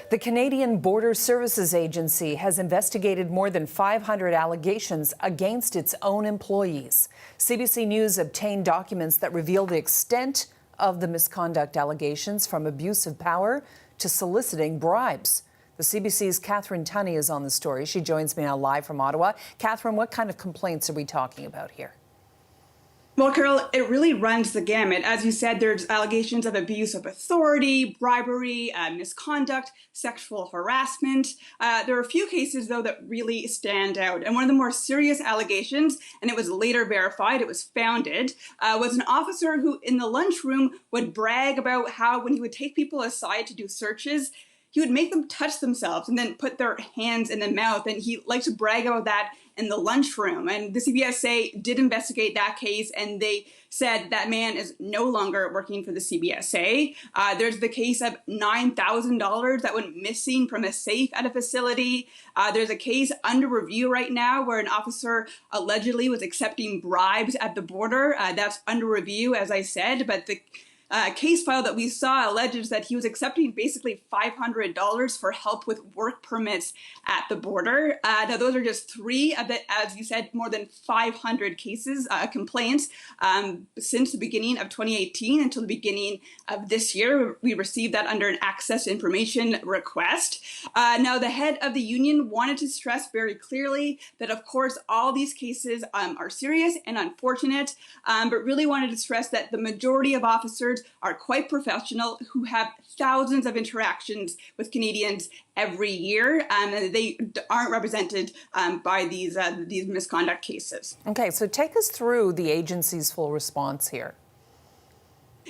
The Canadian Border Services Agency has investigated more than 500 allegations against its own employees. CBC News obtained documents that reveal the extent of the misconduct allegations, from abuse of power to soliciting bribes. The CBC's Catherine Tunney is on the story. She joins me now live from Ottawa. Catherine, what kind of complaints are we talking about here? Well, Carol, it really runs the gamut. As you said, there's allegations of abuse of authority, bribery, misconduct, sexual harassment. There are a few cases, though, that really stand out. And one of the more serious allegations, and it was later verified, it was founded, was an officer who in the lunchroom would brag about how when he would take people aside to do searches, he would make them touch themselves and then put their hands in the mouth. And he liked to brag about that in the lunchroom. And the CBSA did investigate that case, and they said that man is no longer working for the CBSA. There's the case of $9,000 that went missing from a safe at a facility. There's a case under review right now where an officer allegedly was accepting bribes at the border. That's under review, as I said, but the case file that we saw alleges that he was accepting basically $500 for help with work permits at the border. Now, those are just three of the, as you said, more than 500 cases, complaints since the beginning of 2018 until the beginning of this year. We received that under an access information request. Now, the head of the union wanted to stress very clearly that, of course, all these cases are serious and unfortunate, but really wanted to stress that the majority of officers are quite professional, who have thousands of interactions with Canadians every year, and they aren't represented by these misconduct cases. Okay, so take us through the agency's full response here.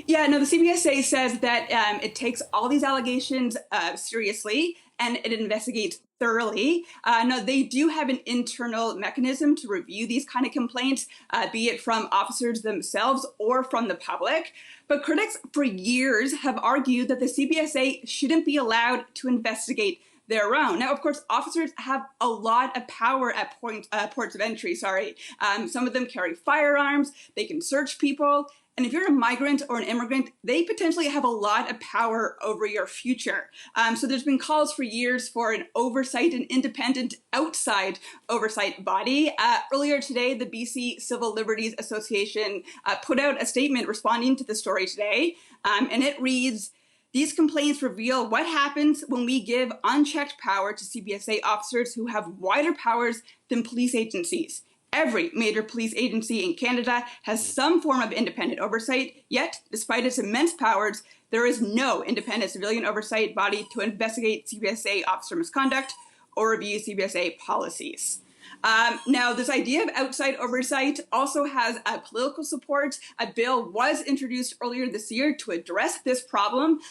Yeah, no, the CBSA says that it takes all these allegations seriously, and it investigates thoroughly. Now, they do have an internal mechanism to review these kind of complaints, be it from officers themselves or from the public. But critics for years have argued that the CBSA shouldn't be allowed to investigate their own. Now, of course, officers have a lot of power at ports of entry, Some of them carry firearms, they can search people. And if you're a migrant or an immigrant, they potentially have a lot of power over your future. So there's been calls for years for an oversight, an independent outside oversight body. Earlier today, the BC Civil Liberties Association put out a statement responding to the story today. And it reads, "These complaints reveal what happens when we give unchecked power to CBSA officers who have wider powers than police agencies. Every major police agency in Canada has some form of independent oversight, yet, despite its immense powers, there is no independent civilian oversight body to investigate CBSA officer misconduct or review CBSA policies." Now, this idea of outside oversight also has political support. A bill was introduced earlier this year to address this problem.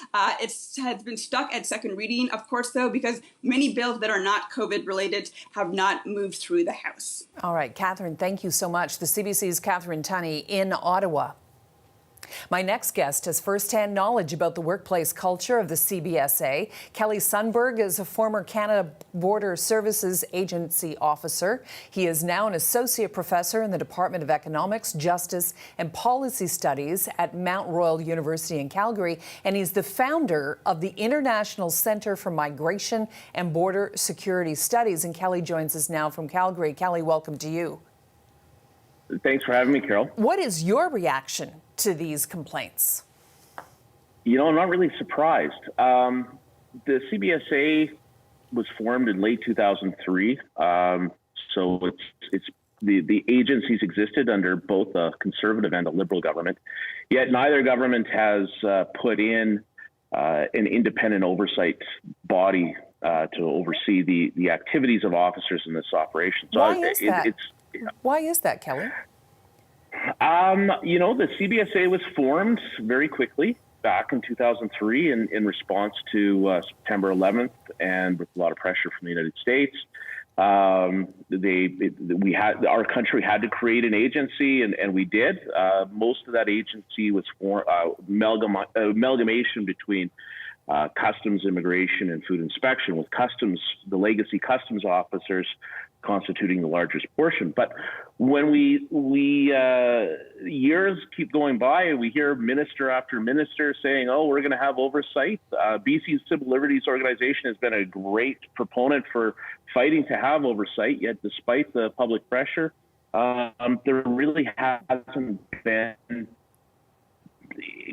It has been stuck at second reading, of course, though, because many bills that are not COVID related have not moved through the House. All right, Catherine, thank you so much. The CBC's Catherine Tunney in Ottawa. My next guest has firsthand knowledge about the workplace culture of the CBSA. Kelly Sundberg is a former Canada Border Services Agency officer. He is now an associate professor in the Department of Economics, Justice and Policy Studies at Mount Royal University in Calgary, and he's the founder of the International Centre for Migration and Border Security Studies. And Kelly joins us now from Calgary. Kelly, welcome to you. Thanks for having me, Carol. What is your reaction to these complaints? You know, I'm not really surprised. The CBSA was formed in late 2003, so it's the agencies existed under both a conservative and a liberal government. Yet neither government has put in an independent oversight body to oversee the activities of officers in this operation. So Why is that? Why is that, Kelly? You know, the CBSA was formed very quickly back in 2003 in response to September 11th, and with a lot of pressure from the United States. Our country had to create an agency, and we did. Most of that agency was amalgamation between customs, immigration, and food inspection, with customs, the legacy customs officers constituting the largest portion. But when years keep going by, we hear minister after minister saying, "Oh, we're going to have oversight." BC's Civil Liberties Organization has been a great proponent for fighting to have oversight. Yet, despite the public pressure, there really hasn't been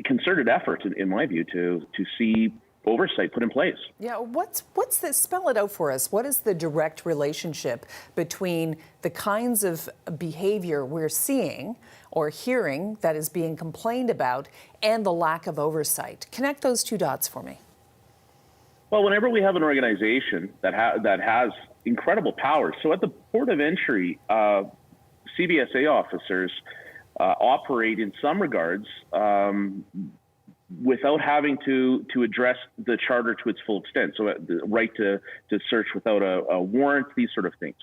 concerted effort, in my view, to see oversight put in place. Yeah, what's this? Spell it out for us. What is the direct relationship between the kinds of behavior we're seeing or hearing that is being complained about and the lack of oversight? Connect those two dots for me. Well, whenever we have an organization that has incredible powers, so at the port of entry, CBSA officers operate in some regards without having to address the charter to its full extent. So the right to search without a warrant, these sort of things.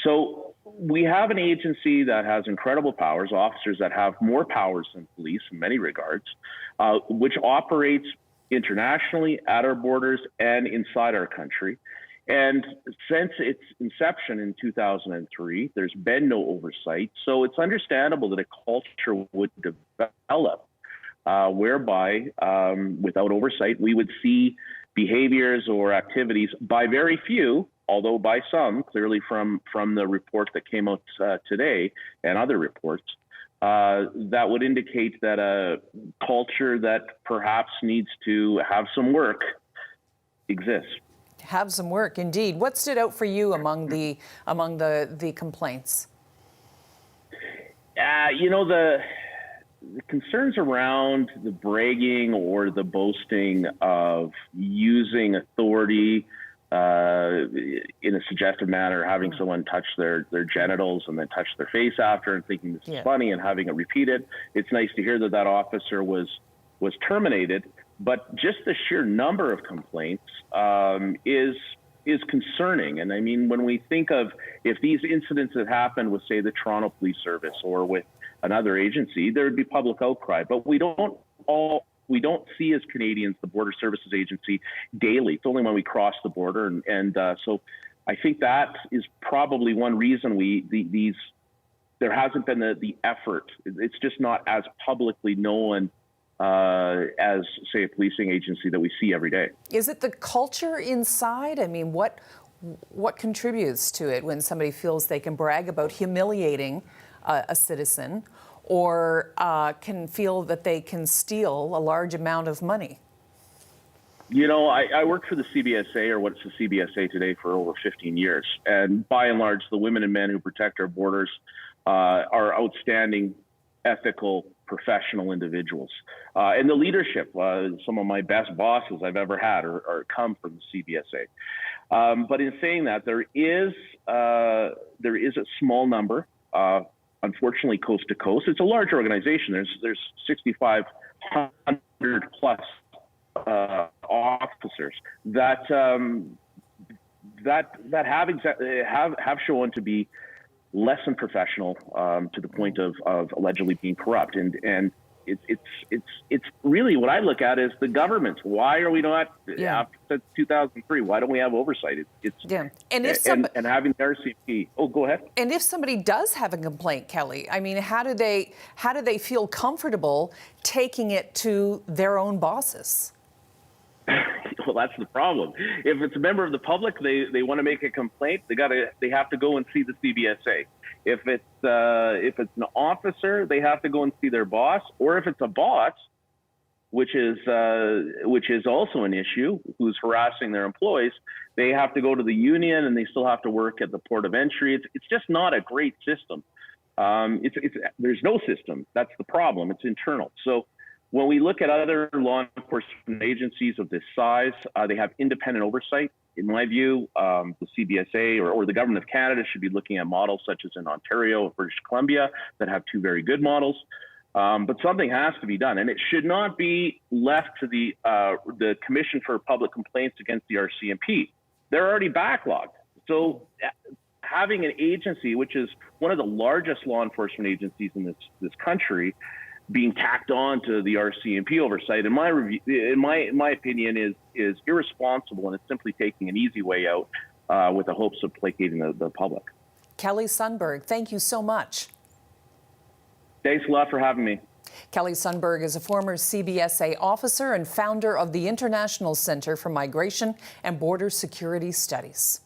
So we have an agency that has incredible powers, officers that have more powers than police in many regards, which operates internationally at our borders and inside our country. And since its inception in 2003, there's been no oversight. So it's understandable that a culture would develop whereby, without oversight, we would see behaviors or activities by very few, although by some, clearly from the report that came out today and other reports, that would indicate that a culture that perhaps needs to have some work exists. Have some work, indeed. What stood out for you among the complaints? The concerns around the bragging or the boasting of using authority in a suggestive manner, having someone touch their genitals and then touch their face after and thinking this is funny and having it repeated. It's nice to hear that officer was terminated, but just the sheer number of complaints is concerning. And I mean, when we think of if these incidents had happened with, say, the Toronto Police Service or with another agency, there would be public outcry. But we don't see as Canadians the Border Services Agency daily. It's only when we cross the border, and so I think that is probably one reason there hasn't been the effort. It's just not as publicly known as, say, a policing agency that we see every day. Is it the culture inside? I mean, what contributes to it when somebody feels they can brag about humiliating a citizen or can feel that they can steal a large amount of money? You know, I worked for the CBSA, or what's the CBSA today, for over 15 years. And by and large, the women and men who protect our borders are outstanding, ethical, professional individuals. And the leadership, some of my best bosses I've ever had are come from the CBSA. But in saying that, there is a small number, unfortunately, coast to coast. It's a large organization. There's 6,500 plus officers that have shown to be less than professional to the point of allegedly being corrupt, and it's really what I look at is the government. Why are we not since 2003? Why don't we have oversight? And having the RCMP. Oh, go ahead. And if somebody does have a complaint, Kelly, I mean, how do they feel comfortable taking it to their own bosses? Well, that's the problem. If it's a member of the public, they want to make a complaint, they have to go and see the CBSA. If it's an officer, they have to go and see their boss, or if it's a boss, which is also an issue, who's harassing their employees, they have to go to the union and they still have to work at the port of entry. It's just not a great system. There's no system. That's the problem. It's internal. So when we look at other law enforcement agencies of this size, they have independent oversight. In my view, the CBSA or the Government of Canada should be looking at models such as in Ontario or British Columbia that have two very good models. But something has to be done, and it should not be left to the Commission for Public Complaints against the RCMP. They're already backlogged. So having an agency, which is one of the largest law enforcement agencies in this country, being tacked on to the RCMP oversight, in my opinion, is irresponsible, and it's simply taking an easy way out with the hopes of placating the public. Kelly Sundberg, thank you so much. Thanks a lot for having me. Kelly Sundberg is a former CBSA officer and founder of the International Center for Migration and Border Security Studies.